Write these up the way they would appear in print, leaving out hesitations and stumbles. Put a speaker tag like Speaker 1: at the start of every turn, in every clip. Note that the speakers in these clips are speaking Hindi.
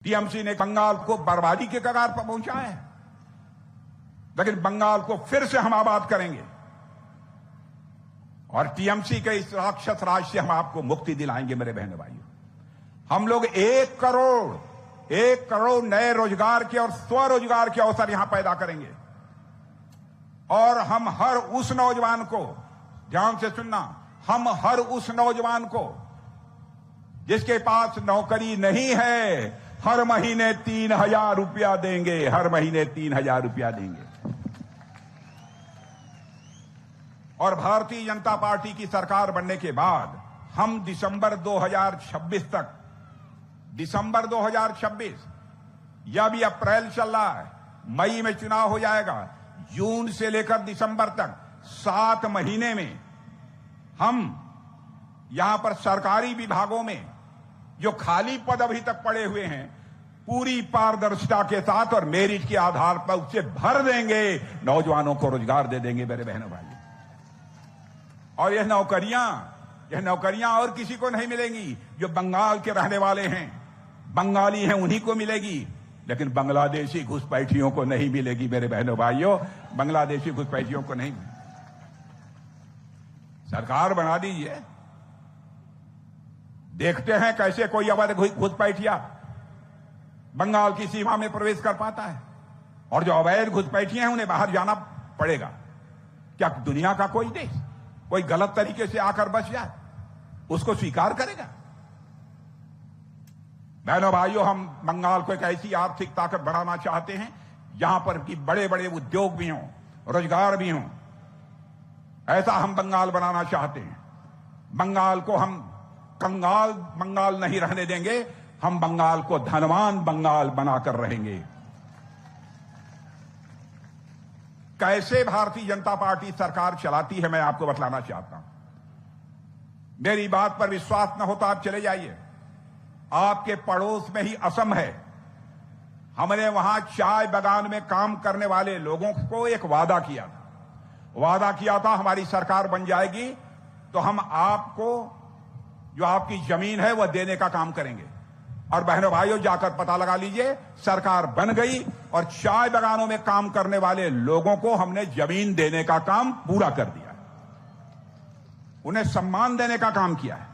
Speaker 1: टीएमसी ने बंगाल को बर्बादी के कगार पर पहुंचाया है, लेकिन बंगाल को फिर से हम आबाद करेंगे और टीएमसी के इस राक्षस राज से हम आपको मुक्ति दिलाएंगे। मेरे बहनों भाइयों, हम लोग 1 करोड़ नए रोजगार के और स्वरोजगार के अवसर यहां पैदा करेंगे और हम हर उस नौजवान को, ध्यान से सुनना, हम हर उस नौजवान को जिसके पास नौकरी नहीं है हर महीने 3,000 रुपया देंगे, हर महीने 3,000 रुपया देंगे। और भारतीय जनता पार्टी की सरकार बनने के बाद हम दिसंबर 2026 तक, दिसंबर 2026 या भी अप्रैल चल रहा है, मई में चुनाव हो जाएगा, जून से लेकर दिसंबर तक 7 महीने में हम यहां पर सरकारी विभागों में जो खाली पद अभी तक पड़े हुए हैं पूरी पारदर्शिता के साथ और मेरिट के आधार पर उसे भर देंगे, नौजवानों को रोजगार दे देंगे। मेरे बहनों भाई, और यह नौकरियां और किसी को नहीं मिलेंगी। जो बंगाल के रहने वाले हैं, बंगाली हैं, उन्हीं को मिलेगी, लेकिन बांग्लादेशी घुसपैठियों को नहीं मिलेगी। मेरे बहनों भाइयों, बांग्लादेशी घुसपैठियों को नहीं मिलेगी। सरकार बना दीजिए, देखते हैं कैसे कोई अवैध घुसपैठिया बंगाल की सीमा में प्रवेश कर पाता है, और जो अवैध घुसपैठिए हैं उन्हें बाहर जाना पड़ेगा। क्या दुनिया का कोई देश कोई गलत तरीके से आकर बच जाए उसको स्वीकार करेगा? बहनों भाइयों, हम बंगाल को एक ऐसी आर्थिक ताकत बढ़ाना चाहते हैं जहां पर कि बड़े बड़े उद्योग भी हों, रोजगार भी हों। ऐसा हम बंगाल बनाना चाहते हैं। बंगाल को हम कंगाल बंगाल नहीं रहने देंगे, हम बंगाल को धनवान बंगाल बनाकर रहेंगे। कैसे भारतीय जनता पार्टी सरकार चलाती है मैं आपको बतलाना चाहता हूं। मेरी बात पर विश्वास न हो तो आप चले जाइए, आपके पड़ोस में ही असम है। हमने वहां चाय बागान में काम करने वाले लोगों को एक वादा किया था हमारी सरकार बन जाएगी तो हम आपको जो आपकी जमीन है वह देने का काम करेंगे। और बहनों भाइयों, जाकर पता लगा लीजिए, सरकार बन गई और चाय बागानों में काम करने वाले लोगों को हमने जमीन देने का काम पूरा कर दिया, उन्हें सम्मान देने का काम किया है।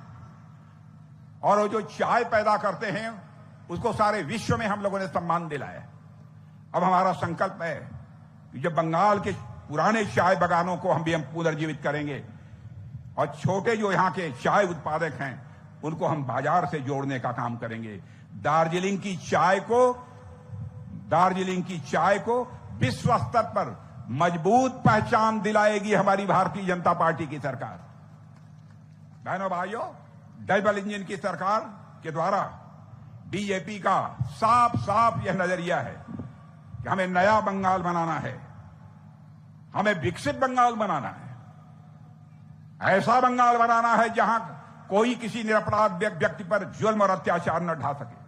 Speaker 1: और वो जो चाय पैदा करते हैं उसको सारे विश्व में हम लोगों ने सम्मान दिलाया है। अब हमारा संकल्प है कि जो बंगाल के पुराने चाय बागानों को हम पुनर्जीवित करेंगे और छोटे जो यहाँ के चाय उत्पादक हैं उनको हम बाजार से जोड़ने का काम करेंगे। दार्जिलिंग की चाय को विश्व स्तर पर मजबूत पहचान दिलाएगी हमारी भारतीय जनता पार्टी की सरकार। बहनों भाइयों, डबल इंजन की सरकार के द्वारा बीजेपी का साफ यह नजरिया है कि हमें नया बंगाल बनाना है, हमें विकसित बंगाल बनाना है, ऐसा बंगाल बनाना है जहां कोई किसी निरपराध व्यक्ति पर जुल्म और अत्याचार न ढा सके।